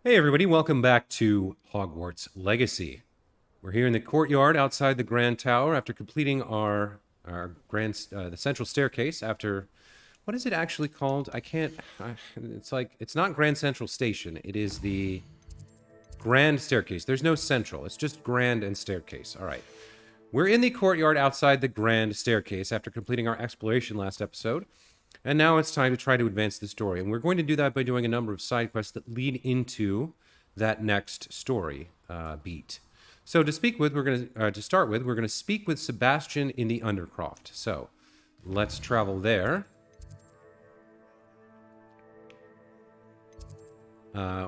Hey everybody, welcome back to Hogwarts Legacy. We're here in the courtyard outside the Grand Tower after completing our the central staircase after, what is it actually called? It's not Grand Central Station, it is the Grand Staircase. There's no central, it's just Grand and Staircase. All right. We're in the courtyard outside the Grand Staircase after completing our exploration last episode. And now it's time to try to advance the story. And we're going to do that by doing a number of side quests that lead into that next story beat. So to start with, we're going to speak with Sebastian in the Undercroft. So let's travel there.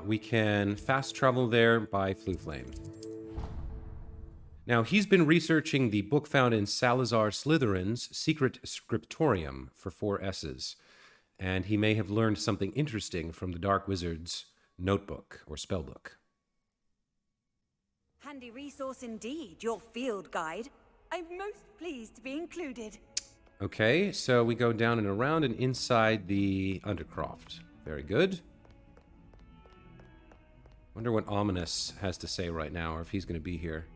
We can fast travel there by Fluflame. Now, he's been researching the book found in Salazar Slytherin's secret scriptorium for 4 S's, and he may have learned something interesting from the Dark Wizard's notebook or spellbook. Handy resource indeed, your field guide. I'm most pleased to be included. Okay, so we go down and around and inside the Undercroft. Very good. Wonder what Ominous has to say right now, or if he's going to be here.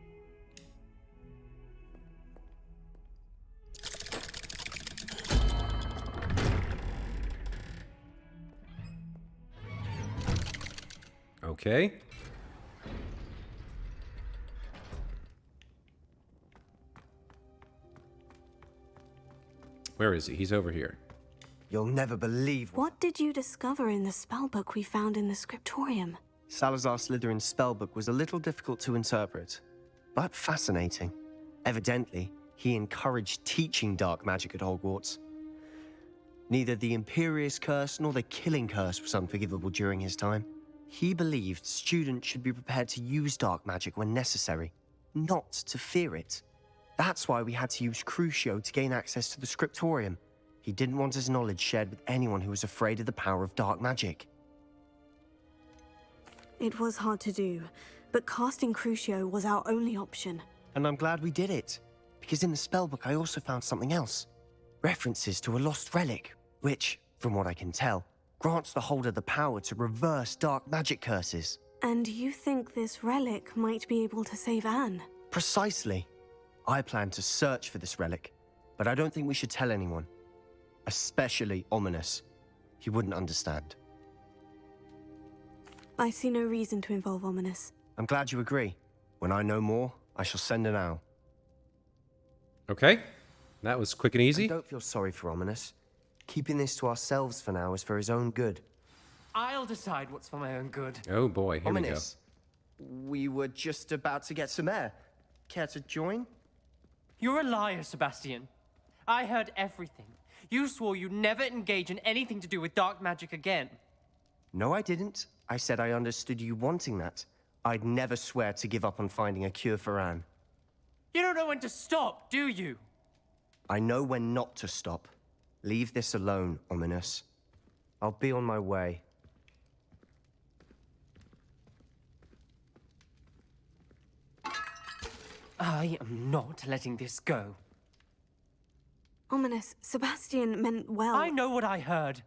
Okay. Where is he? He's over here. You'll never believe What did you discover in the spellbook we found in the scriptorium? Salazar Slytherin's spellbook was a little difficult to interpret, but fascinating. Evidently, he encouraged teaching dark magic at Hogwarts. Neither the Imperious Curse nor the Killing Curse was unforgivable during his time. He believed students should be prepared to use dark magic when necessary, not to fear it. That's why we had to use Crucio to gain access to the scriptorium. He didn't want his knowledge shared with anyone who was afraid of the power of dark magic. It was hard to do, but casting Crucio was our only option. And I'm glad we did it, because in the spellbook I also found something else. References to a lost relic, which, from what I can tell, grants the holder the power to reverse dark magic curses. And you think this relic might be able to save Anne? Precisely. I plan to search for this relic, but I don't think we should tell anyone. Especially Ominous. He wouldn't understand. I see no reason to involve Ominous. I'm glad you agree. When I know more, I shall send an owl. Okay. That was quick and easy. And don't feel sorry for Ominous. Keeping this to ourselves for now is for his own good. I'll decide what's for my own good. Oh boy, here Ominous, we were just about to get some air. Care to join? You're a liar, Sebastian. I heard everything. You swore you'd never engage in anything to do with dark magic again. No, I didn't. I said I understood you wanting that. I'd never swear to give up on finding a cure for Anne. You don't know when to stop, do you? I know when not to stop. Leave this alone, Ominous. I'll be on my way. I am not letting this go. Ominous, Sebastian meant well. I know what I heard.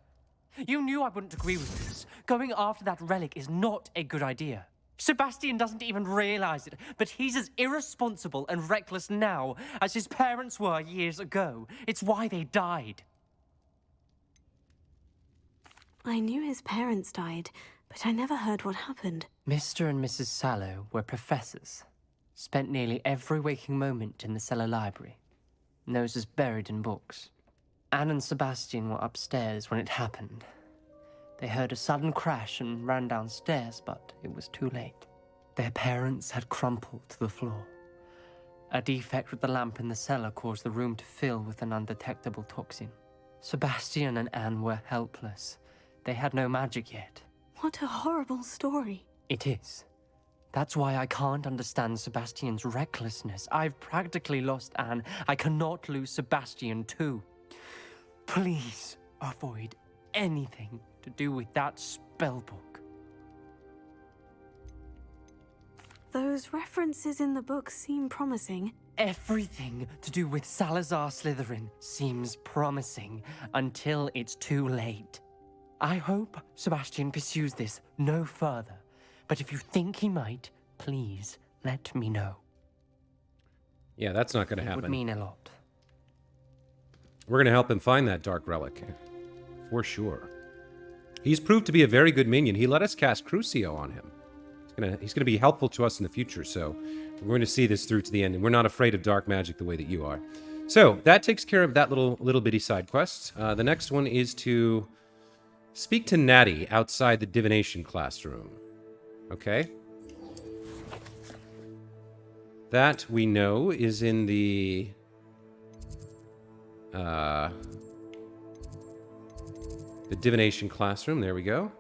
You knew I wouldn't agree with this. Going after that relic is not a good idea. Sebastian doesn't even realize it, but he's as irresponsible and reckless now as his parents were years ago. It's why they died. I knew his parents died, but I never heard what happened. Mr. and Mrs. Sallow were professors. Spent nearly every waking moment in the cellar library. Noses buried in books. Anne and Sebastian were upstairs when it happened. They heard a sudden crash and ran downstairs, but it was too late. Their parents had crumpled to the floor. A defect with the lamp in the cellar caused the room to fill with an undetectable toxin. Sebastian and Anne were helpless. They had no magic yet. What a horrible story. It is. That's why I can't understand Sebastian's recklessness. I've practically lost Anne. I cannot lose Sebastian too. Please avoid anything to do with that spellbook. Those references in the book seem promising. Everything to do with Salazar Slytherin seems promising until it's too late. I hope Sebastian pursues this no further, But if you think he might, please let me know. Yeah, that's not going to It would happen. mean a lot. We're going to help him find that dark relic. For sure. He's proved to be a very good minion. He let us cast Crucio on him. He's gonna be helpful to us in the future, so we're going to see this through to the end, and we're not afraid of dark magic the way that you are. So, that takes care of that little bitty side quest. The next one is to speak to Natty outside the divination classroom. Okay? That, we know, is in the... the divination classroom. There we go.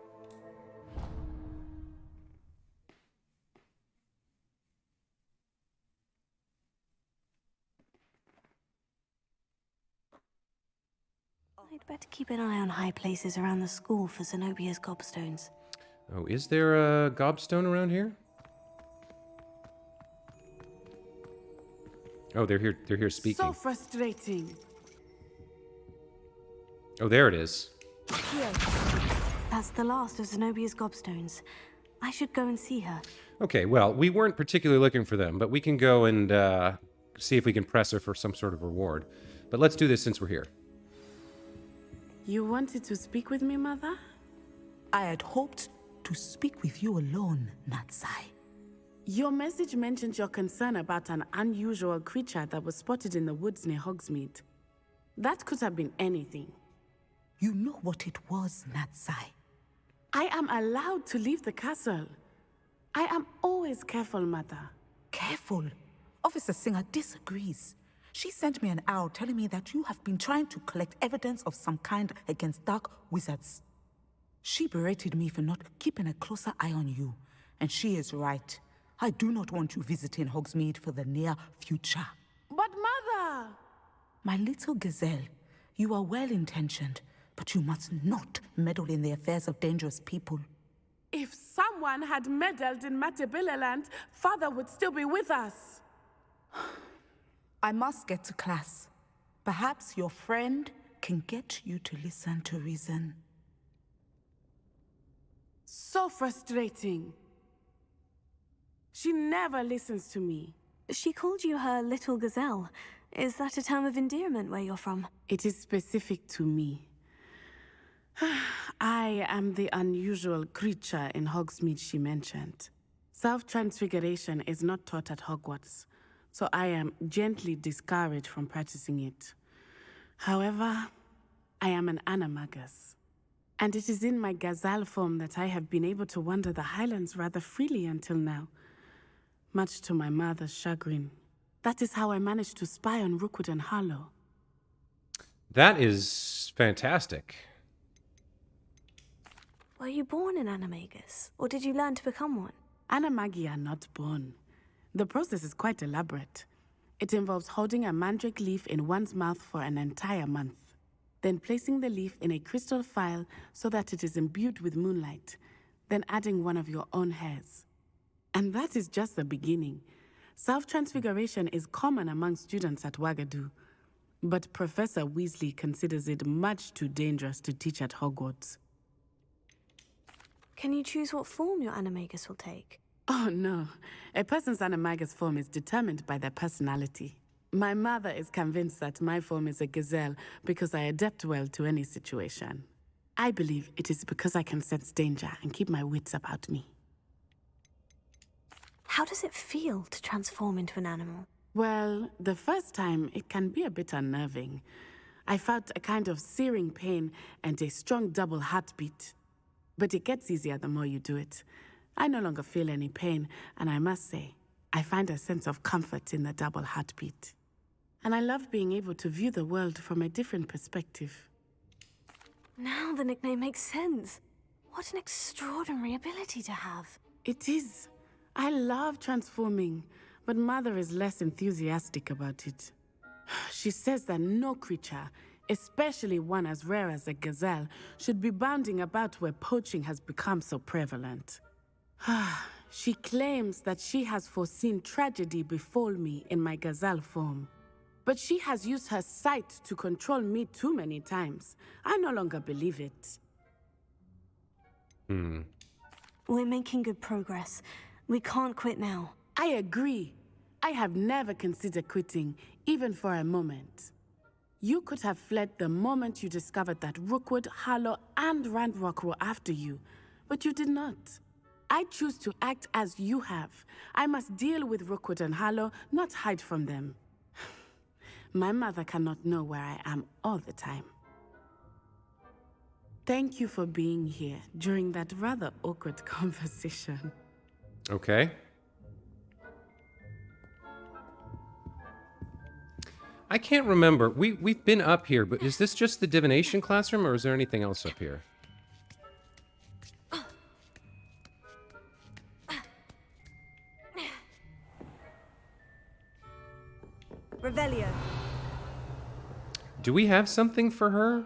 I'd better keep an eye on high places around the school for Zenobia's gobstones. Oh, is there a gobstone around here? Oh, they're here speaking. So frustrating. Oh, there it is. That's the last of Zenobia's gobstones. I should go and see her. Okay, well, we weren't particularly looking for them, but we can go and see if we can press her for some sort of reward. But let's do this since we're here. You wanted to speak with me, Mother? I had hoped to speak with you alone, Natsai. Your message mentioned your concern about an unusual creature that was spotted in the woods near Hogsmeade. That could have been anything. You know what it was, Natsai. I am allowed to leave the castle. I am always careful, Mother. Careful. Officer Singer disagrees. She sent me an owl telling me that you have been trying to collect evidence of some kind against dark wizards. She berated me for not keeping a closer eye on you, and she is right. I do not want you visiting Hogsmeade for the near future. But Mother! My little gazelle, you are well-intentioned, but you must not meddle in the affairs of dangerous people. If someone had meddled in Matabeleland, Father would still be with us. I must get to class. Perhaps your friend can get you to listen to reason. So frustrating. She never listens to me. She called you her little gazelle. Is that a term of endearment where you're from? It is specific to me. I am the unusual creature in Hogsmeade she mentioned. Self-transfiguration is not taught at Hogwarts, so I am gently discouraged from practicing it. However, I am an animagus, and it is in my gazelle form that I have been able to wander the Highlands rather freely until now, much to my mother's chagrin. That is how I managed to spy on Rookwood and Harlow. That is fantastic. Were you born an animagus, or did you learn to become one? Animagi are not born. The process is quite elaborate. It involves holding a mandrake leaf in one's mouth for an entire month, then placing the leaf in a crystal phial so that it is imbued with moonlight, then adding one of your own hairs. And that is just the beginning. Self-transfiguration is common among students at Wagadu, but Professor Weasley considers it much too dangerous to teach at Hogwarts. Can you choose what form your animagus will take? Oh no, a person's animagus form is determined by their personality. My mother is convinced that my form is a gazelle because I adapt well to any situation. I believe it is because I can sense danger and keep my wits about me. How does it feel to transform into an animal? Well, the first time it can be a bit unnerving. I felt a kind of searing pain and a strong double heartbeat. But it gets easier the more you do it. I no longer feel any pain, and I must say, I find a sense of comfort in the double heartbeat. And I love being able to view the world from a different perspective. Now the nickname makes sense. What an extraordinary ability to have. It is. I love transforming, but Mother is less enthusiastic about it. She says that no creature, especially one as rare as a gazelle, should be bounding about where poaching has become so prevalent. She claims that she has foreseen tragedy befall me in my gazelle form. But she has used her sight to control me too many times. I no longer believe it. We're making good progress. We can't quit now. I agree. I have never considered quitting, even for a moment. You could have fled the moment you discovered that Rookwood, Harlow, and Randrock were after you, but you did not. I choose to act as you have. I must deal with Rookwood and Harlow, not hide from them. My mother cannot know where I am all the time. Thank you for being here during that rather awkward conversation. Okay. I can't remember. We've been up here, but is this just the divination classroom, or is there anything else up here? Revelio. Do we have something for her?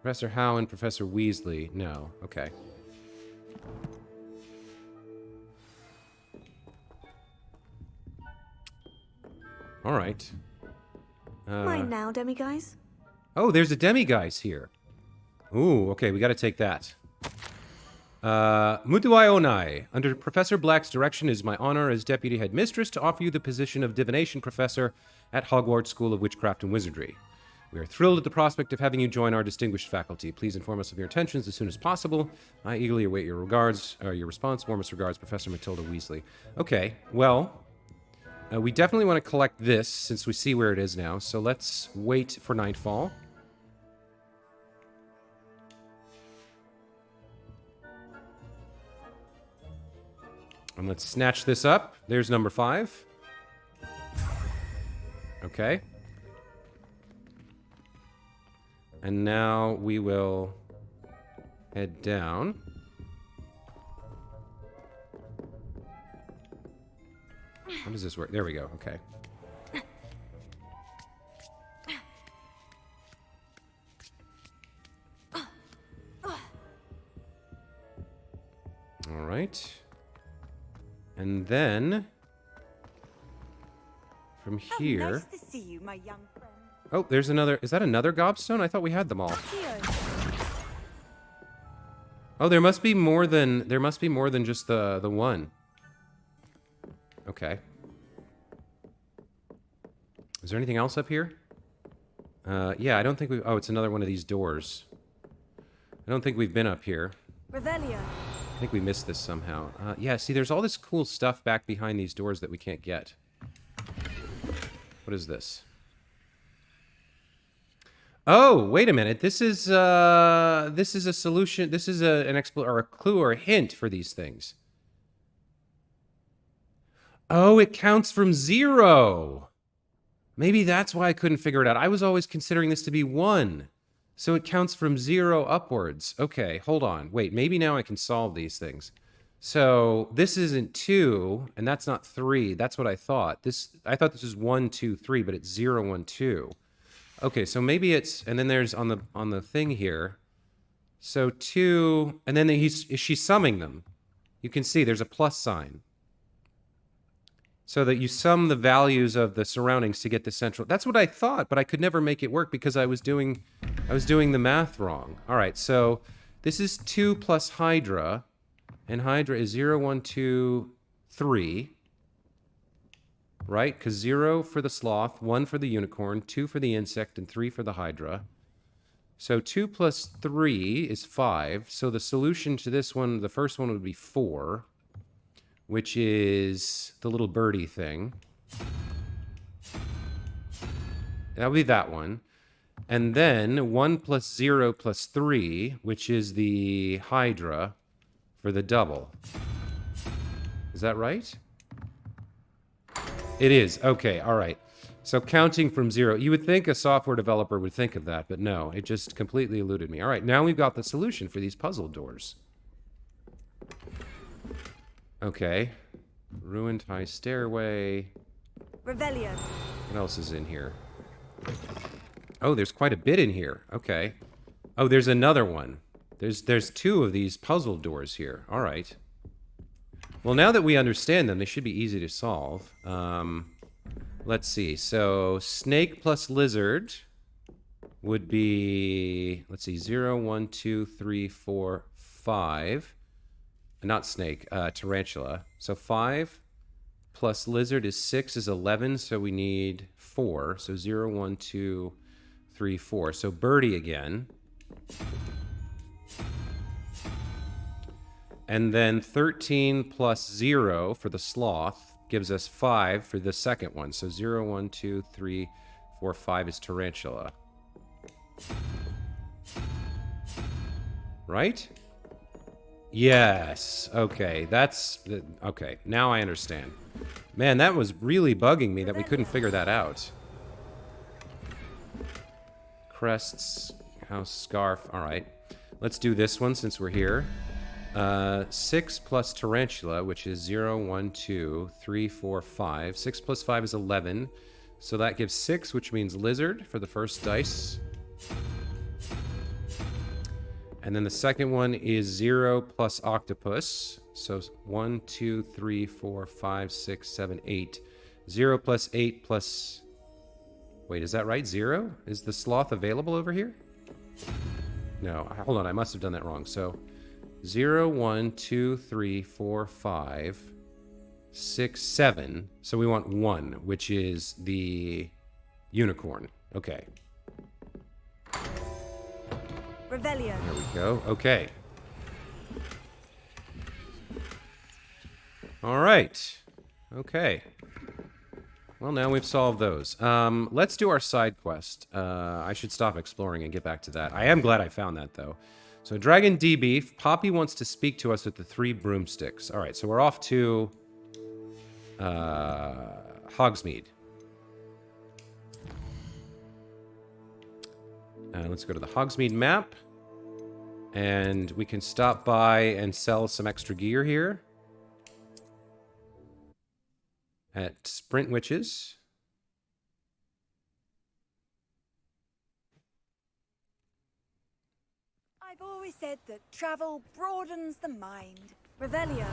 Professor Howe and Professor Weasley. No. Okay. All right. Mine now, demiguise. Oh, there's a demiguise here. Ooh, okay, we gotta take that. Mutuai Onai. Under Professor Black's direction, it is my honor as Deputy Headmistress to offer you the position of Divination Professor at Hogwarts School of Witchcraft and Wizardry. We are thrilled at the prospect of having you join our distinguished faculty. Please inform us of your intentions as soon as possible. I eagerly await your response. Warmest regards, Professor Matilda Weasley. Okay, well, we definitely want to collect this since we see where it is now. So let's wait for nightfall. And let's snatch this up. There's number 5. Okay. And now we will head down. How does this work? There we go. Okay. All right. And then from here. Nice to see you, my young friend. Oh, there's another. Is that another gobstone? I thought we had them all. Oh, there must be more than just the one. Okay. Is there anything else up here? Yeah, I don't think we. Oh, it's another one of these doors. I don't think we've been up here. Revelio. I think we missed this somehow. Yeah, see, there's all this cool stuff back behind these doors that we can't get. What is this? Oh, wait a minute. This is a solution. This is a clue or a hint for these things. Oh, it counts from 0. Maybe that's why I couldn't figure it out. I was always considering this to be 1. So it counts from 0 upwards. Okay, hold on. Wait, maybe now I can solve these things. So this isn't 2, and that's not 3. That's what I thought. I thought this was 1, 2, 3, but it's 0, 1, 2. Okay, so maybe it's, and then there's on the thing here. So 2, and then she's summing them. You can see there's a plus sign. So that you sum the values of the surroundings to get the central. That's what I thought, but I could never make it work because I was doing the math wrong. All right, so this is 2 plus Hydra, and Hydra is 0, 1, 2, 3. Right? Because 0 for the sloth, 1 for the unicorn, 2 for the insect, and 3 for the Hydra. So 2 plus 3 is 5. So the solution to this one, the first one would be 4, which is the little birdie thing. That would be that one. And then 1 plus 0 plus 3, which is the Hydra for the double. Is that right? It is. Okay, all right. So counting from 0. You would think a software developer would think of that, but no, it just completely eluded me. All right, now we've got the solution for these puzzle doors. Okay. Ruined high stairway. Revelio. What else is in here? Oh, there's quite a bit in here. Okay. Oh, there's another one. There's 2 of these puzzle doors here. All right. Well, now that we understand them, they should be easy to solve. Let's see. So, snake plus lizard would be, let's see, 0, 1, 2, 3, 4, 5. Not snake, tarantula. So 5 plus lizard is 6 is 11, so we need 4. So 0, 1, 2, 3, 4. So birdie again. And then 13 plus 0 for the sloth gives us 5 for the second one. So 0, 1, 2, 3, 4, 5 is tarantula. Right? Yes. Okay, that's... Okay, now I understand. Man, that was really bugging me that we couldn't figure that out. Crests, house, scarf. All right. Let's do this one since we're here. 6 plus tarantula, which is 0, 1, 2, 3, 4, 5. 6 plus 5 is 11. So that gives 6, which means lizard for the first dice. And then the second one is 0 plus octopus. So 1, 2, 3, 4, 5, 6, 7, 8. 0 plus 8 plus... Wait, is that right? 0? Is the sloth available over here? No, hold on, I must have done that wrong. So 0, 1, 2, 3, 4, 5, 6, 7. So we want 1, which is the unicorn. Okay. Revelio. There we go. Okay. All right. Okay. Well, now we've solved those. Let's do our side quest. I should stop exploring and get back to that. I am glad I found that, though. So, Dragon D-Beef, Poppy wants to speak to us with the 3 broomsticks. All right, so we're off to Hogsmeade. Let's go to the Hogsmeade map. And we can stop by and sell some extra gear here. At Sprint Witches. I've always said that travel broadens the mind. Revelio.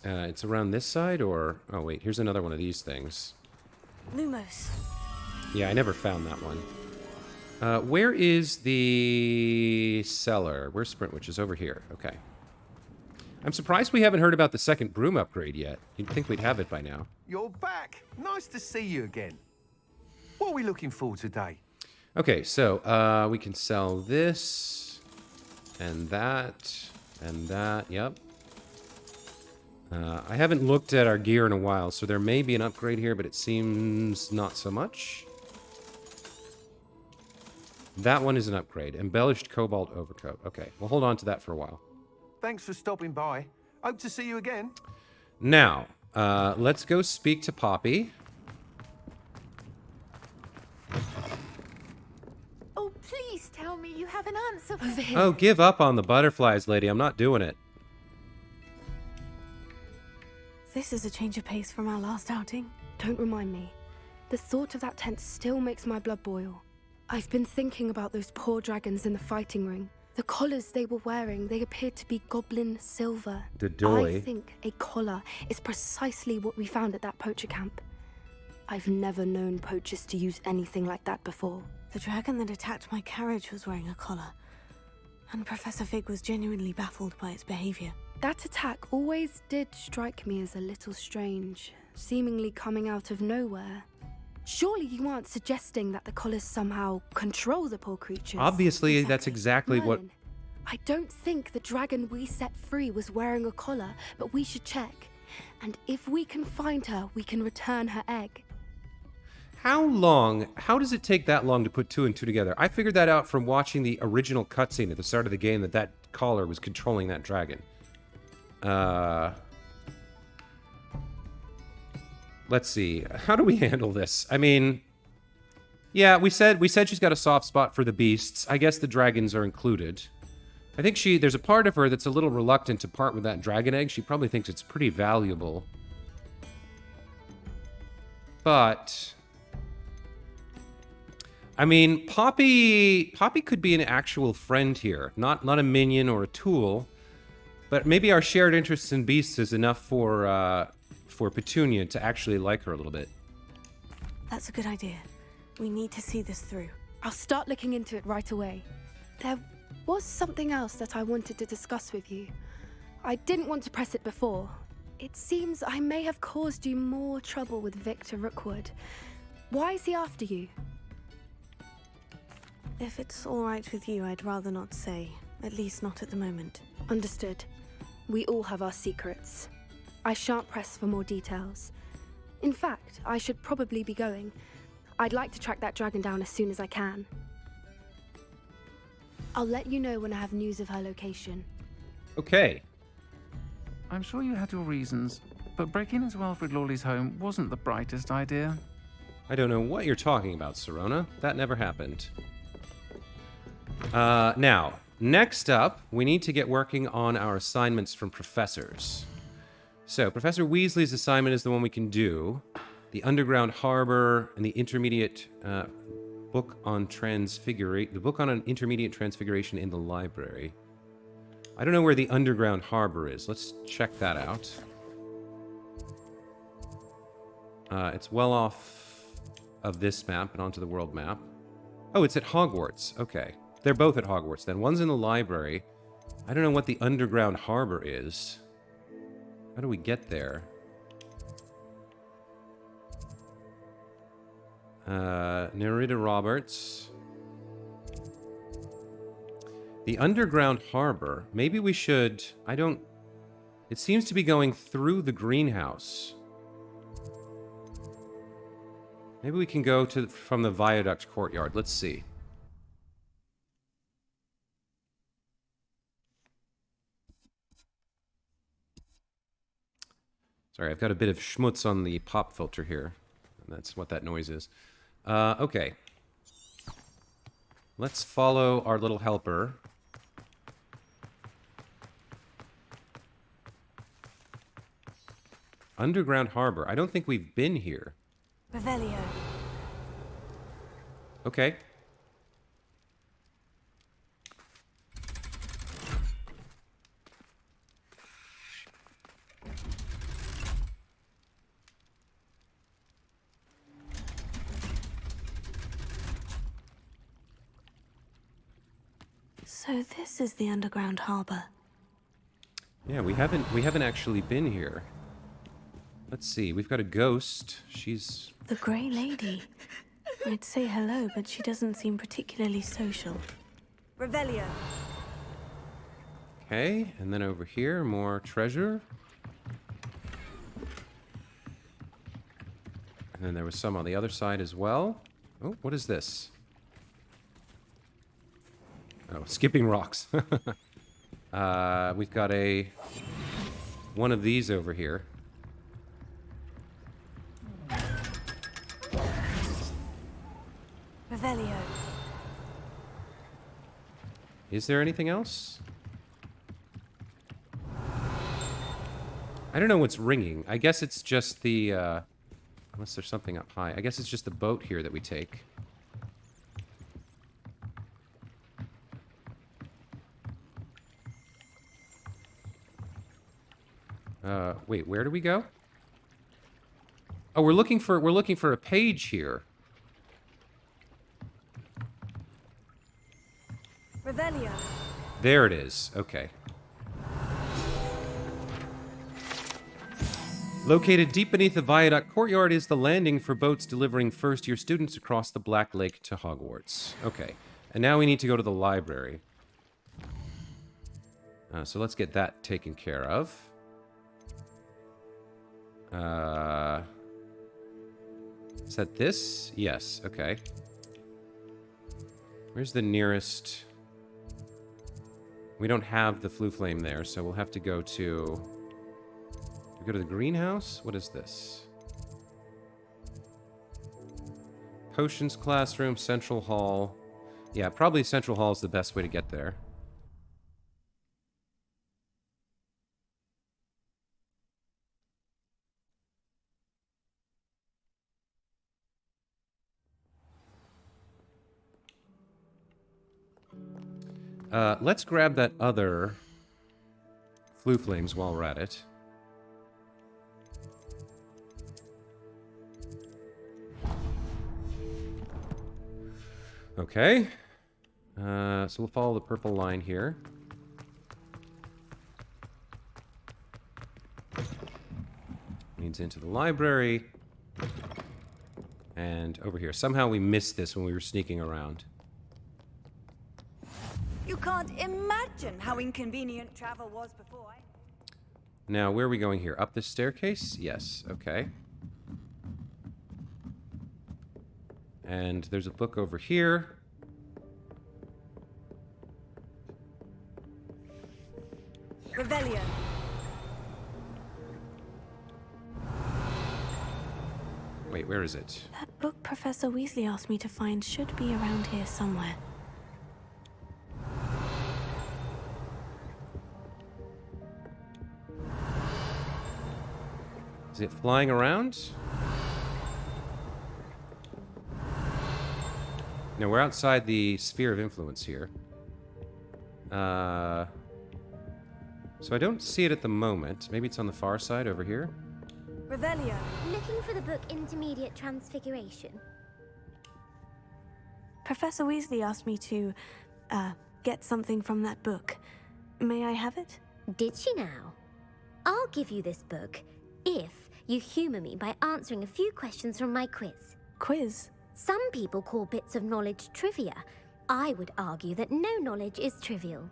It's around this side, or... Oh, wait, here's another one of these things. Lumos. Yeah, I never found that one. Where is the cellar? Where's Sprint Witches? Over here. Okay. I'm surprised we haven't heard about the second broom upgrade yet. You'd think we'd have it by now. You're back. Nice to see you again. What are we looking for today? Okay, so we can sell this and that and that. Yep. I haven't looked at our gear in a while, so there may be an upgrade here, but it seems not so much. That one is an upgrade. Embellished cobalt overcoat. Okay, we'll hold on to that for a while. Thanks for stopping by. Hope to see you again. Now, let's go speak to Poppy. Oh, please tell me you have an answer for Over here. Oh, give up on the butterflies, lady. I'm not doing it. This is a change of pace from our last outing. Don't remind me. The thought of that tent still makes my blood boil. I've been thinking about those poor dragons in the fighting ring. The collars they were wearing, they appeared to be goblin silver. The doily. I think a collar is precisely what we found at that poacher camp. I've never known poachers to use anything like that before. The dragon that attacked my carriage was wearing a collar, and Professor Fig was genuinely baffled by its behavior. That attack always did strike me as a little strange, seemingly coming out of nowhere. Surely you aren't suggesting that the collars somehow control the poor creatures? Obviously, that's exactly what... Merlin, I don't think the dragon we set free was wearing a collar, but we should check. And if we can find her, we can return her egg. How does it take that long to put 2 and 2 together? I figured that out from watching the original cutscene at the start of the game that collar was controlling that dragon. Let's see. How do we handle this? I mean, yeah, we said she's got a soft spot for the beasts. I guess the dragons are included. I think there's a part of her that's a little reluctant to part with that dragon egg. She probably thinks it's pretty valuable. But I mean, Poppy could be an actual friend here, not a minion or a tool. But maybe our shared interest in beasts is enough for Petunia to actually like her a little bit. That's a good idea. We need to see this through. I'll start looking into it right away. There was something else that I wanted to discuss with you. I didn't want to press it before. It seems I may have caused you more trouble with Victor Rookwood. Why is he after you? If it's all right with you, I'd rather not say. At least not at the moment. Understood. We all have our secrets. I shan't press for more details. In fact, I should probably be going. I'd like to track that dragon down as soon as I can. I'll let you know when I have news of her location. Okay. I'm sure you had your reasons, but breaking into Alfred Lawley's home wasn't the brightest idea. I don't know what you're talking about, Sirona. That never happened. Now, next up, we need to get working on our assignments from professors. So, Professor Weasley's assignment is the one we can do. The Underground Harbor and the Intermediate book on the book on an intermediate transfiguration in the library. I don't know where the Underground Harbor is. Let's check that out. It's well off of this map and onto the world map. Oh, it's at Hogwarts. Okay. They're both at Hogwarts then. One's in the library. I don't know what the Underground Harbor is. How do we get there? Nerida Roberts. The Underground Harbor. Maybe we should... It seems to be going through the greenhouse. Maybe we can go from the Viaduct Courtyard. Let's see. Sorry, I've got a bit of schmutz on the pop filter here. That's what that noise is. Okay. Let's follow our little helper. Underground Harbor. I don't think we've been here. Revelio. Okay. So this is the Underground Harbor. Yeah, we haven't actually been here. Let's see. We've got a ghost. She's... The Grey Lady. I'd say hello, but she doesn't seem particularly social. Revelio. Okay, and then over here, more treasure. And then there was some on the other side as well. Oh, what is this? Oh, skipping rocks. We've got one of these over here. Revelio. Is there anything else? I don't know what's ringing. I guess it's just the, unless there's something up high. I guess it's just the boat here that we take. Wait, where do we go? Oh, we're looking for a page here. Revelio. There it is. Okay. Located deep beneath the Viaduct Courtyard is the landing for boats delivering first-year students across the Black Lake to Hogwarts. Okay. And now we need to go to the library. So let's get that taken care of. Is that this? Yes. Okay. Where's the nearest... We don't have the Floo Flame there, so we'll have to go to... We go to the greenhouse? What is this? Potions classroom, Central Hall. Yeah, probably Central Hall is the best way to get there. Let's grab that other Floo Flames while we're at it. Okay. So we'll follow the purple line here. Leads into the library. And over here. Somehow we missed this when we were sneaking around. You can't imagine how inconvenient travel was before. Now, where are we going here? Up this staircase? Yes. Okay. And there's a book over here. Revelio. Wait, where is it? That book Professor Weasley asked me to find should be around here somewhere. Is it flying around? No, we're outside the sphere of influence here. So I don't see it at the moment. Maybe it's on the far side over here. Revelio. Looking for the book Intermediate Transfiguration. Professor Weasley asked me to, get something from that book. May I have it? Did she now? I'll give you this book if you humor me by answering a few questions from my quiz. Quiz? Some people call bits of knowledge trivia. I would argue that no knowledge is trivial.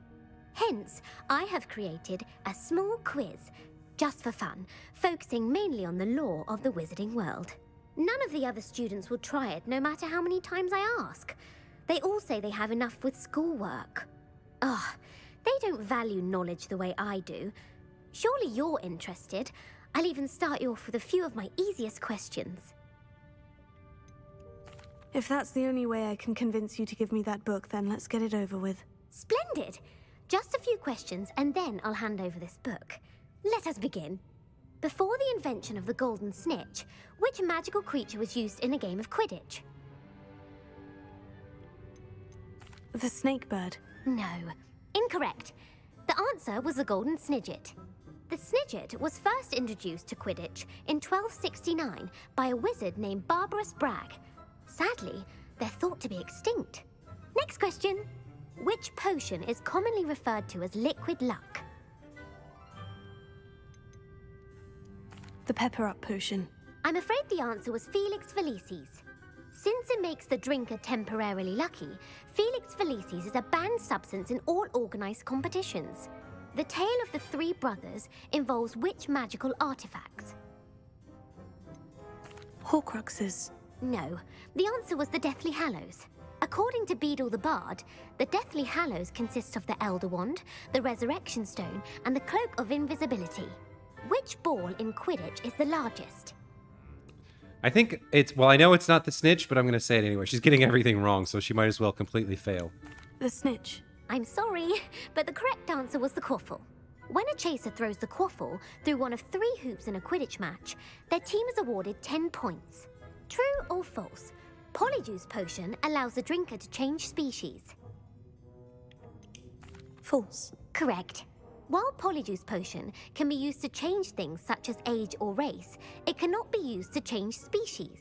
Hence, I have created a small quiz, just for fun, focusing mainly on the lore of the wizarding world. None of the other students will try it, no matter how many times I ask. They all say they have enough with schoolwork. Ugh, they don't value knowledge the way I do. Surely you're interested. I'll even start you off with a few of my easiest questions. If that's the only way I can convince you to give me that book, then let's get it over with. Splendid! Just a few questions, and then I'll hand over this book. Let us begin. Before the invention of the golden snitch, which magical creature was used in a game of Quidditch? The snake bird. No. Incorrect. The answer was the golden snidget. The snidget was first introduced to Quidditch in 1269 by a wizard named Barbarous Bragg. Sadly, they're thought to be extinct. Next question. Which potion is commonly referred to as liquid luck? The pepper-up potion. I'm afraid the answer was Felix Felicis. Since it makes the drinker temporarily lucky, Felix Felicis is a banned substance in all organized competitions. The tale of the three brothers involves which magical artifacts? Horcruxes. No, the answer was the Deathly Hallows. According to Beedle the Bard, the Deathly Hallows consists of the Elder Wand, the Resurrection Stone, and the Cloak of Invisibility. Which ball in Quidditch is the largest? I think it's... Well, I know it's not the snitch, but I'm going to say it anyway. She's getting everything wrong, so she might as well completely fail. The snitch. I'm sorry, but the correct answer was the quaffle. When a chaser throws the quaffle through one of 3 hoops in a Quidditch match, their team is awarded 10 points. True or false? Polyjuice Potion allows the drinker to change species. False. Correct. While Polyjuice Potion can be used to change things such as age or race, it cannot be used to change species.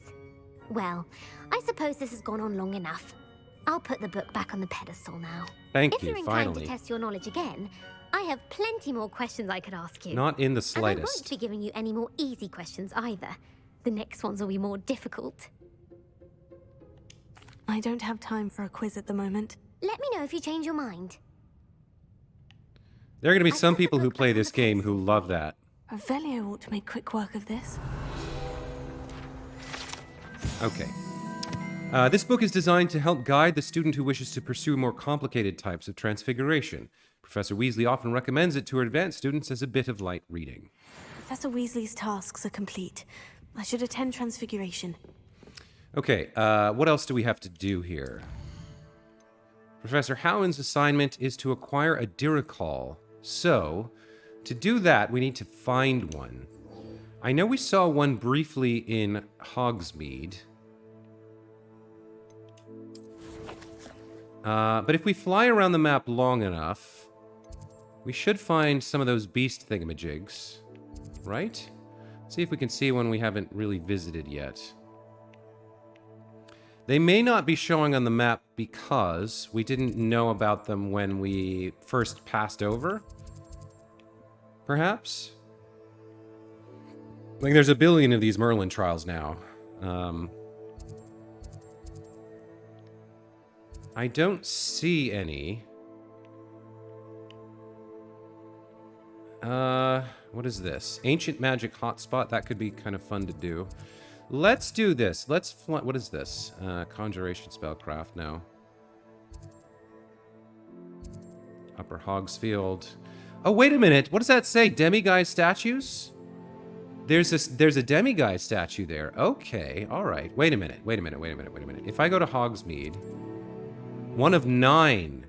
Well, I suppose this has gone on long enough. I'll put the book back on the pedestal now. Thank if you, you're inclined finally. to test your knowledge again, I have plenty more questions I could ask you. Not in the And I won't slightest. be giving you any more easy questions either. The next ones will be more difficult. I don't have time for a quiz at the moment. Let me know if you change your mind. There are going to be some people who play this game who love that. Revelio ought to make quick work of this. Okay. This book is designed to help guide the student who wishes to pursue more complicated types of transfiguration. Professor Weasley often recommends it to her advanced students as a bit of light reading. Professor Weasley's tasks are complete. I should attend Transfiguration. Okay, what else do we have to do here? Professor Howland's assignment is to acquire a Diricol. So, to do that, we need to find one. I know we saw one briefly in Hogsmeade. But if we fly around the map long enough, we should find some of those beast thingamajigs, right? See if we can see one we haven't really visited yet. They may not be showing on the map because we didn't know about them when we first passed over. Perhaps? Like, there's a billion of these Merlin trials now. I don't see any. What is this? Ancient magic hotspot. That could be kind of fun to do. Let's do this. Let's fly. What is this? Conjuration spellcraft. No. Upper Hogsfield. Oh, wait a minute. What does that say? Demiguise statues? There's a demiguise statue there. Okay. All right. Wait a minute. Wait a minute. Wait a minute. Wait a minute. If I go to Hogsmeade, 1 of 9.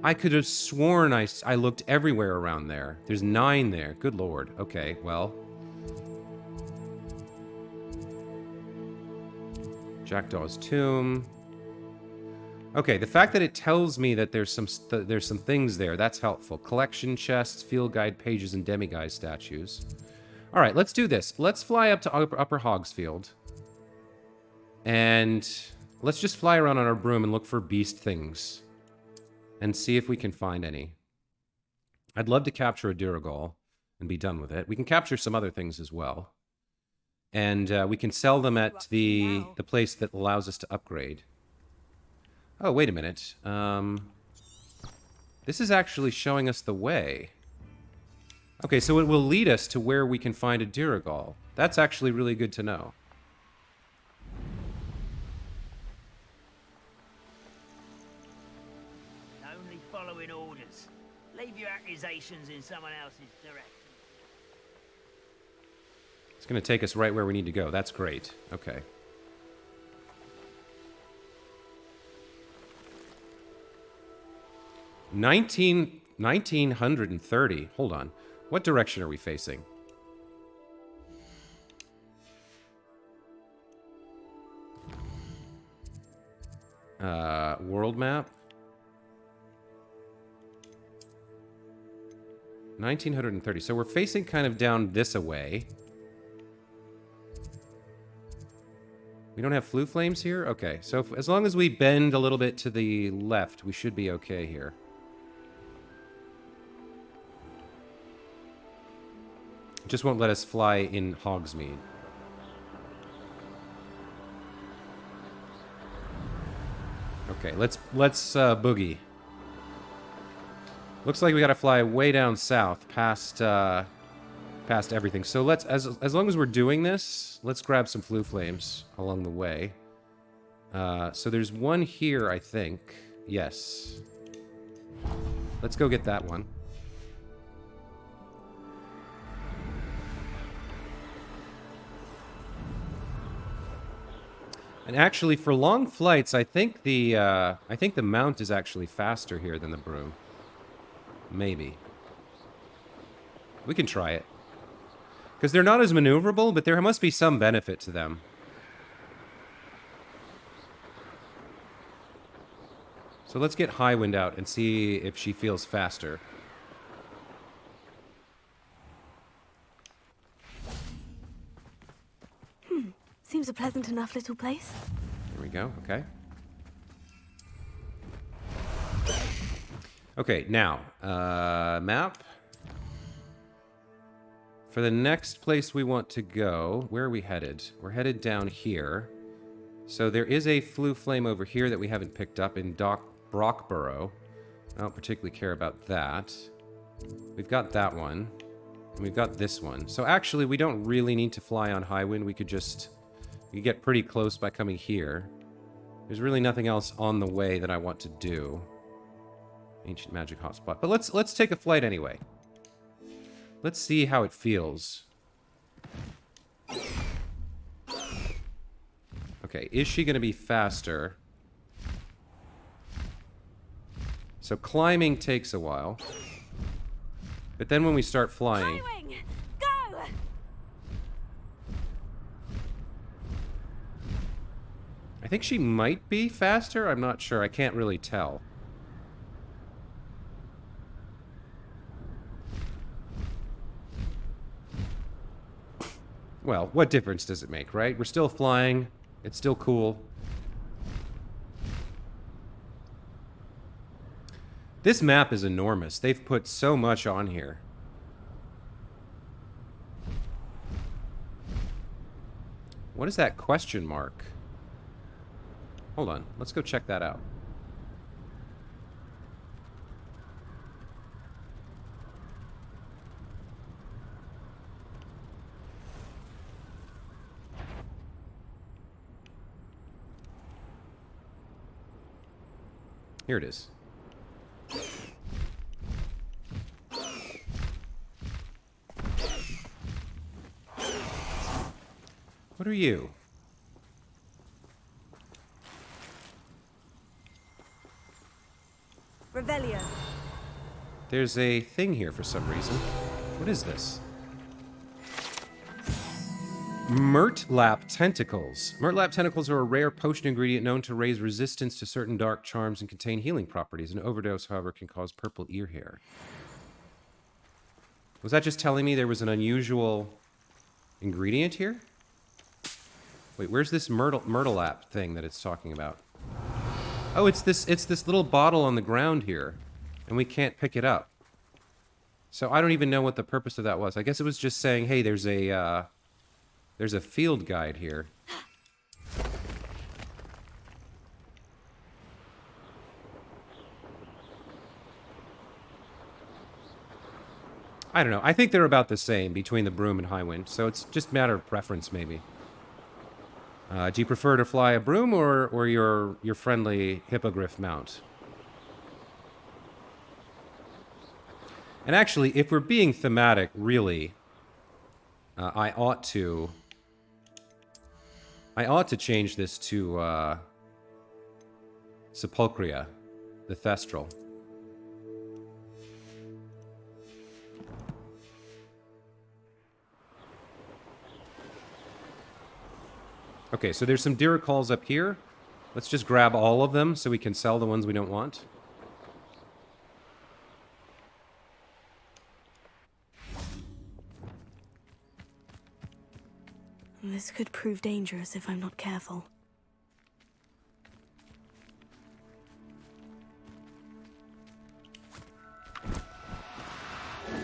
I could have sworn I looked everywhere around there. There's 9 there. Good lord. Okay, well. Jackdaw's Tomb. Okay, the fact that it tells me that there's some things there, that's helpful. Collection chests, field guide pages, and demiguise statues. All right, let's do this. Let's fly up to Upper Hogsfield. And let's just fly around on our broom and look for beast things. And see if we can find any. I'd love to capture a Duragol and be done with it. We can capture some other things as well. And we can sell them at the place that allows us to upgrade. Oh, wait a minute. This is actually showing us the way. Okay, so it will lead us to where we can find a Duragol. That's actually really good to know. Following orders. Leave your accusations in someone else's direction. It's going to take us right where we need to go. That's great. Okay. $1930. Hold on. What direction are we facing? World map? 1930. So we're facing kind of down this away. We don't have flue flames here? Okay, so as long as we bend a little bit to the left, we should be okay here. Just won't let us fly in Hogsmeade. Okay, let's boogie. Looks like we gotta fly way down south, past everything. So let's, as long as we're doing this, let's grab some flue flames along the way. So there's one here, I think. Yes. Let's go get that one. And actually, for long flights, I think the mount is actually faster here than the broom. Maybe. We can try it. Because they're not as maneuverable, but there must be some benefit to them. So let's get Highwind out and see if she feels faster. Seems a pleasant enough little place. Here we go, okay. Okay, now, map. For the next place we want to go, where are we headed? We're headed down here. So there is a flue flame over here that we haven't picked up in Brockborough. I don't particularly care about that. We've got that one. And we've got this one. So actually, we don't really need to fly on Highwind. We could get pretty close by coming here. There's really nothing else on the way that I want to do. Ancient magic hotspot. But let's take a flight anyway. Let's see how it feels. Okay, is she going to be faster? So climbing takes a while. But then when we start flying... Highwing, go! I think she might be faster. I'm not sure. I can't really tell. Well, what difference does it make, right? We're still flying. It's still cool. This map is enormous. They've put so much on here. What is that question mark? Hold on. Let's go check that out. Here it is. What are you? Revelio. There's a thing here for some reason. What is this? Murtlap tentacles. Murtlap tentacles are a rare potion ingredient known to raise resistance to certain dark charms and contain healing properties. An overdose, however, can cause purple ear hair. Was that just telling me there was an unusual ingredient here? Wait, where's this Myrtlap thing that it's talking about? Oh, it's this little bottle on the ground here, and we can't pick it up. So I don't even know what the purpose of that was. I guess it was just saying, hey, there's a field guide here. I don't know. I think they're about the same between the broom and Highwind, so it's just a matter of preference, maybe. Do you prefer to fly a broom or your friendly hippogriff mount? And actually, if we're being thematic, really, I ought to change this to Sepulchria, the Thestral. Okay, so there's some Diricalls up here. Let's just grab all of them so we can sell the ones we don't want. This could prove dangerous if I'm not careful.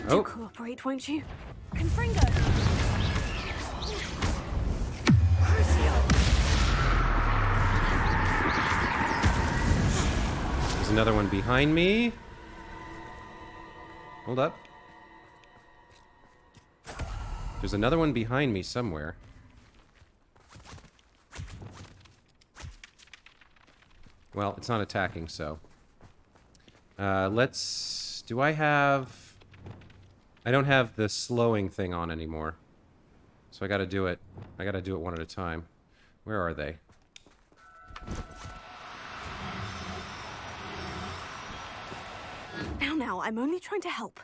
Oh. Do cooperate, won't you? Confringo! There's another one behind me. Hold up. There's another one behind me somewhere. Well, it's not attacking, so. Let's... Do I have... I don't have the slowing thing on anymore. So I gotta do it. I gotta do it one at a time. Where are they? Now, I'm only trying to help.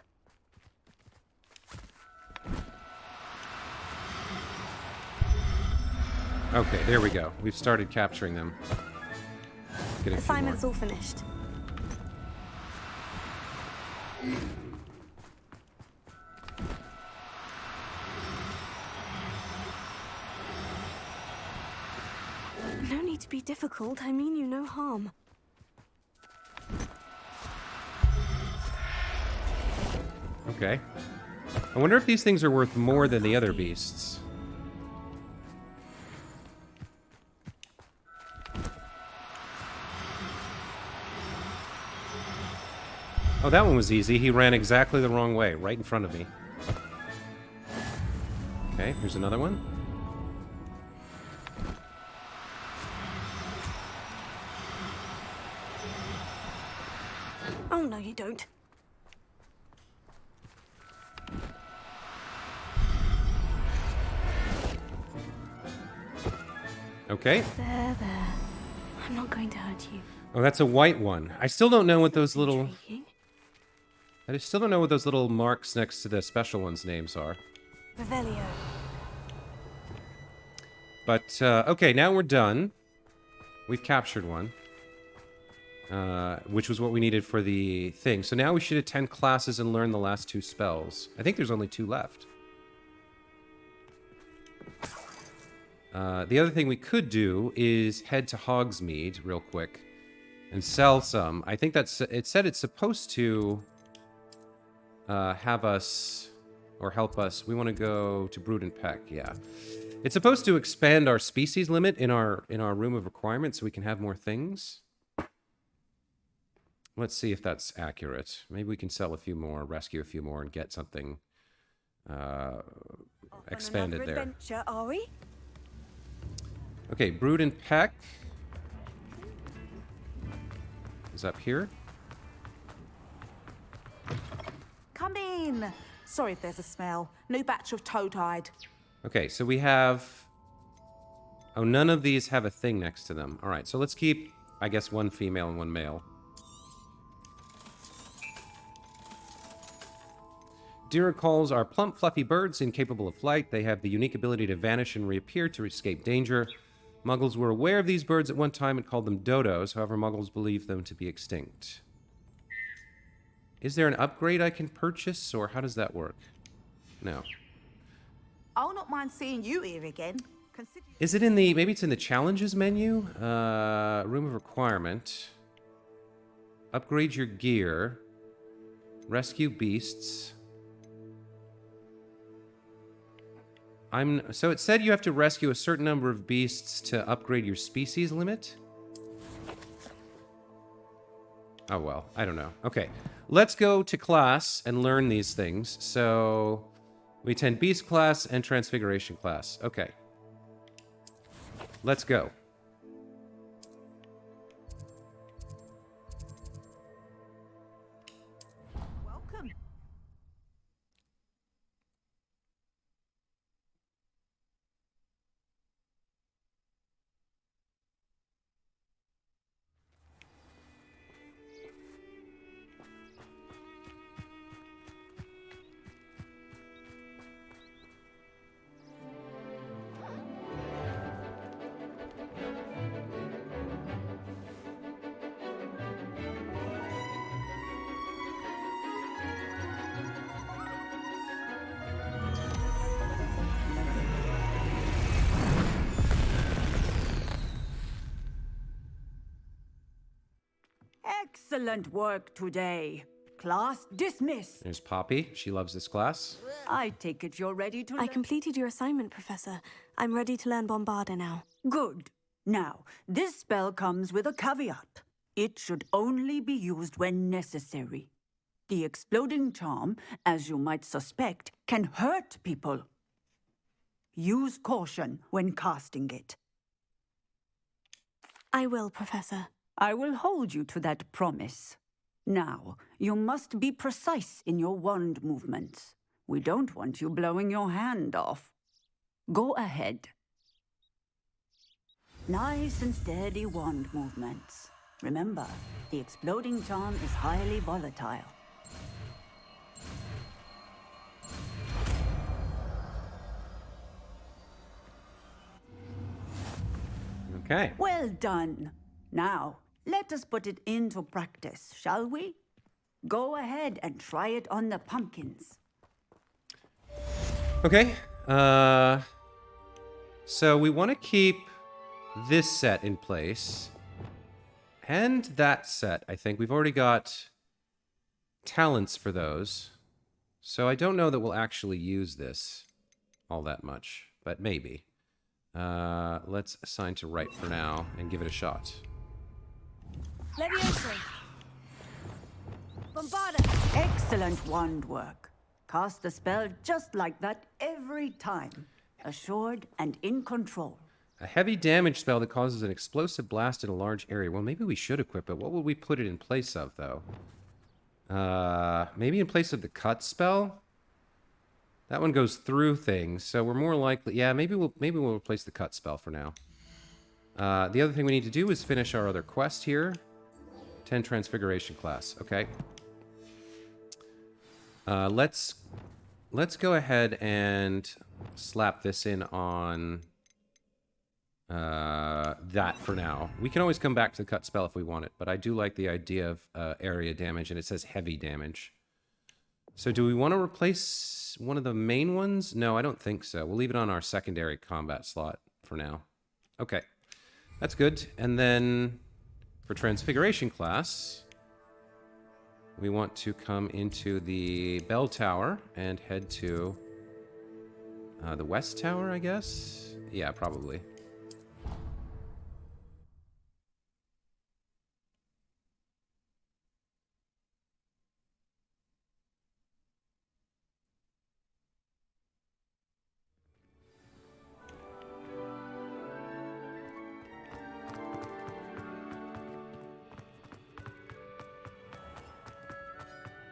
Okay, there we go. We've started capturing them. Get a few Assignment's more. all finished. No need to be difficult. I mean you no harm. Okay. I wonder if these things are worth more than the other beasts. Oh, that one was easy. He ran exactly the wrong way, right in front of me. Okay, here's another one. Oh, no, you don't. Okay. There. I'm not going to hurt you. Oh, that's a white one. I still don't know what those little... Intriguing. I still don't know what those little marks next to the special ones' names are. Revelio. But, okay, now we're done. We've captured one. Which was what we needed for the thing. So now we should attend classes and learn the last 2 spells. I think there's only 2 left. The other thing we could do is head to Hogsmeade real quick and sell some. I think that's... It said it's supposed to have us or help us. We want to go to Brood and Peck, yeah. It's supposed to expand our species limit in our room of requirements so we can have more things. Let's see if that's accurate. Maybe we can sell a few more, rescue a few more, and get something expanded there. Adventure, are we? Okay, Brood and Peck is up here. Come in. Sorry if there's a smell. New batch of toad-hide. Okay, so we have... Oh, none of these have a thing next to them. All right, so let's keep, I guess, one female and one male. Diracals are plump, fluffy birds incapable of flight. They have the unique ability to vanish and reappear to escape danger. Muggles were aware of these birds at one time and called them dodos. However, Muggles believe them to be extinct. Is there an upgrade I can purchase, or how does that work? No. I'll not mind seeing you here again. Is it in the... Maybe it's in the challenges menu? Room of requirement. Upgrade your gear. Rescue beasts. So it said you have to rescue a certain number of beasts to upgrade your species limit? Oh, well, I don't know. Okay, let's go to class and learn these things. So we attend beast class and transfiguration class. Okay. Let's go. Welcome. Excellent work today. Class dismissed. There's Poppy. She loves this class. I take it you're ready to I completed your assignment, Professor. I'm ready to learn Bombarda now. Good. Now, this spell comes with a caveat. It should only be used when necessary. The exploding charm, as you might suspect, can hurt people. Use caution when casting it. I will, Professor. I will hold you to that promise. Now, you must be precise in your wand movements. We don't want you blowing your hand off. Go ahead. Nice and steady wand movements. Remember, the exploding charm is highly volatile. Okay. Well done. Now, let us put it into practice, shall we? Go ahead and try it on the pumpkins. Okay. So we want to keep this set in place. And that set, I think. We've already got talents for those. So I don't know that we'll actually use this all that much. But maybe. Let's assign to right for now and give it a shot. Leviosa! Bombarda! Excellent wand work. Cast the spell just like that every time. Assured and in control. A heavy damage spell that causes an explosive blast in a large area. Well, maybe we should equip it. What would we put it in place of, though? Maybe in place of the cut spell? That one goes through things, so we're more likely... Yeah, maybe we'll replace the cut spell for now. The other thing we need to do is finish our other quest here. 10 Transfiguration class. Okay. Let's go ahead and slap this in on that for now. We can always come back to the cut spell if we want it, but I do like the idea of area damage, and it says heavy damage. So do we want to replace one of the main ones? No, I don't think so. We'll leave it on our secondary combat slot for now. Okay. That's good. And then for Transfiguration class, we want to come into the bell tower and head to the west tower, I guess? Yeah, probably.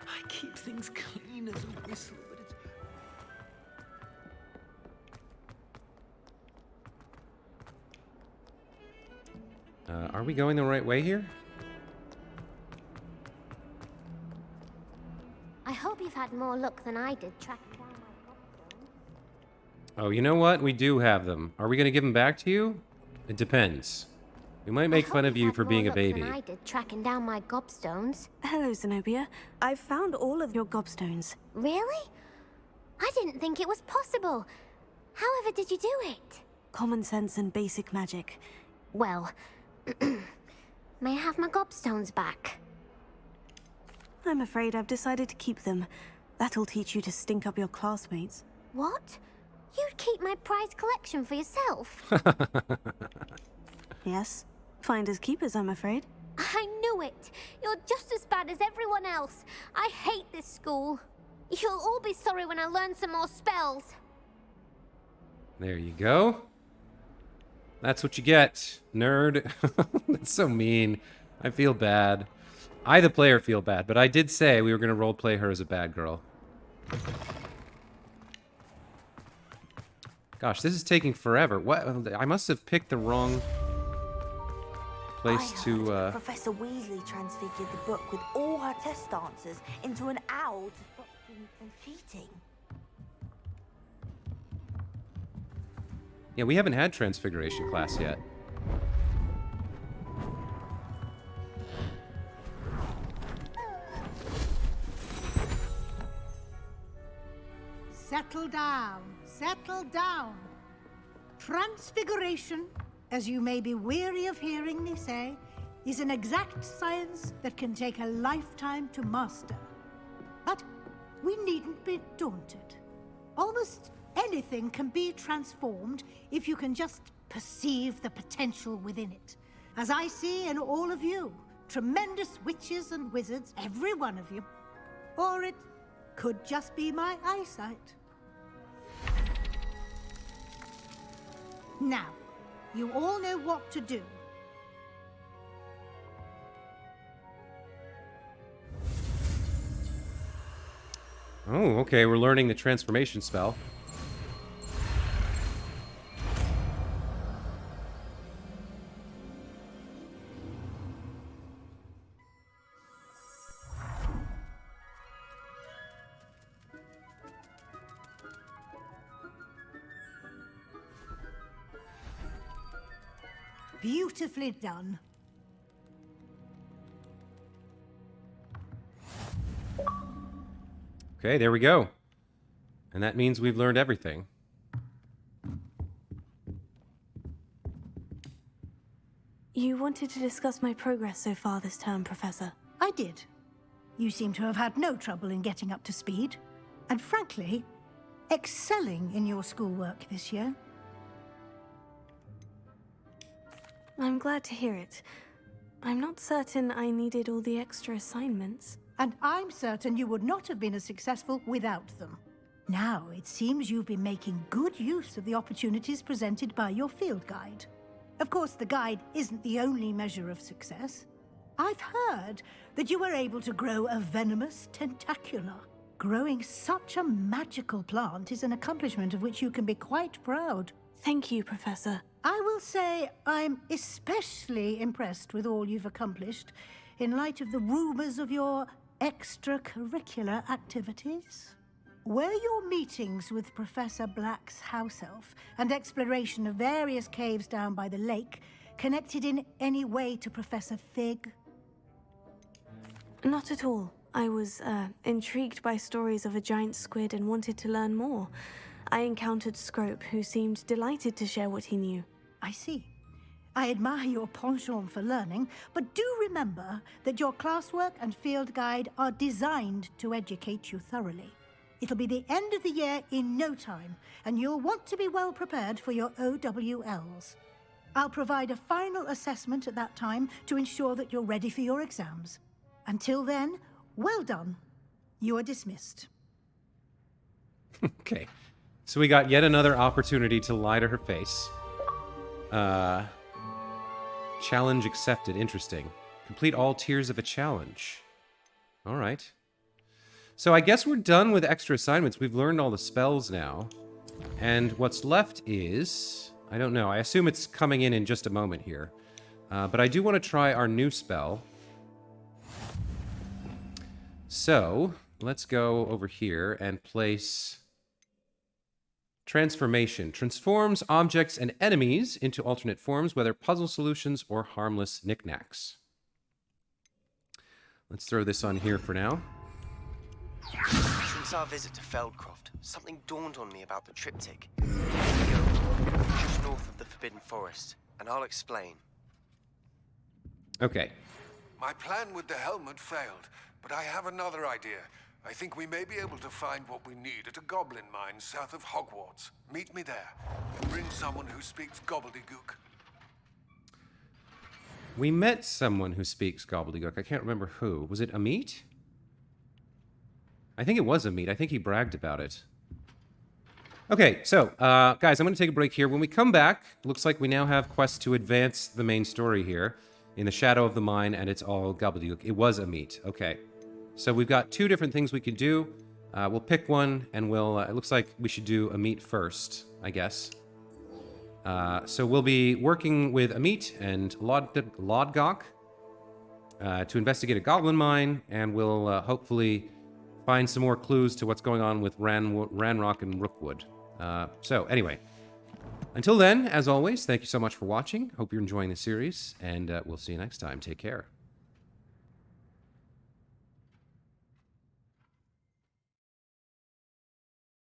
I keep things clean as a whistle, but it's... Are we going the right way here? I hope you've had more luck than I did tracking down my gobstones. Oh, you know what? We do have them. Are we going to give them back to you? It depends. We might make fun of you for being a baby. I did tracking down my gobstones. Hello, Zenobia. I've found all of your gobstones. Really? I didn't think it was possible. However did you do it? Common sense and basic magic. Well, may I have my gobstones back? I'm afraid I've decided to keep them. That'll teach you to stink up your classmates. What? You'd keep my prized collection for yourself? Yes. Finders keepers, I'm afraid. I knew it! You're just as bad as everyone else. I hate this school. You'll all be sorry when I learn some more spells. There you go. That's what you get, nerd. That's so mean. I feel bad. I, the player, feel bad, but I did say we were going to roleplay her as a bad girl. Gosh, this is taking forever. What? I must have picked the wrong place to... Professor Weasley transfigured the book with all her test answers into an owl to stop students from cheating. Yeah, we haven't had Transfiguration class yet. Settle down, settle down. Transfiguration, as you may be weary of hearing me say, is an exact science that can take a lifetime to master. But we needn't be daunted. Almost anything can be transformed if you can just perceive the potential within it. As I see in all of you, tremendous witches and wizards, every one of you. Or it could just be my eyesight. Now, you all know what to do. Oh, okay, we're learning the transformation spell. Beautifully done. Okay, there we go. And that means we've learned everything. You wanted to discuss my progress so far this term, Professor. I did. You seem to have had no trouble in getting up to speed. And frankly, excelling in your schoolwork this year. I'm glad to hear it. I'm not certain I needed all the extra assignments. And I'm certain you would not have been as successful without them. Now, it seems you've been making good use of the opportunities presented by your field guide. Of course, the guide isn't the only measure of success. I've heard that you were able to grow a venomous tentacula. Growing such a magical plant is an accomplishment of which you can be quite proud. Thank you, Professor. I will say I'm especially impressed with all you've accomplished in light of the rumors of your extracurricular activities. Were your meetings with Professor Black's house elf and exploration of various caves down by the lake connected in any way to Professor Fig? Not at all. I was intrigued by stories of a giant squid and wanted to learn more. I encountered Scrope, who seemed delighted to share what he knew. I see. I admire your penchant for learning, but do remember that your classwork and field guide are designed to educate you thoroughly. It'll be the end of the year in no time, and you'll want to be well prepared for your OWLs. I'll provide a final assessment at that time to ensure that you're ready for your exams. Until then, well done. You are dismissed. Okay. So we got yet another opportunity to lie to her face. Challenge accepted. Interesting. Complete all tiers of a challenge. All right. So I guess we're done with extra assignments. We've learned all the spells now. And what's left is... I don't know. I assume it's coming in just a moment here. But I do want to try our new spell. So, let's go over here and place... Transformation. Transforms objects and enemies into alternate forms, whether puzzle solutions or harmless knickknacks. Let's throw this on here for now. Since our visit to Feldcroft, something dawned on me about the triptych. We go just north of the Forbidden Forest, and I'll explain. Okay. My plan with the helmet failed, but I have another idea. I think we may be able to find what we need at a goblin mine south of Hogwarts. Meet me there, and bring someone who speaks gobbledygook. We met someone who speaks gobbledygook. I can't remember who. Was it Amit? I think it was Amit. I think he bragged about it. Okay, so, guys, I'm going to take a break here. When we come back, looks like we now have quests to advance the main story here. In the shadow of the mine, and it's all gobbledygook. It was Amit. Okay. So we've got two different things we could do. We'll pick one, and we'll... it looks like we should do Amit first, I guess. So we'll be working with Amit and Lodgok to investigate a goblin mine, and we'll hopefully find some more clues to what's going on with Ranrock and Rookwood. So anyway, until then, as always, thank you so much for watching. Hope you're enjoying the series, and we'll see you next time. Take care.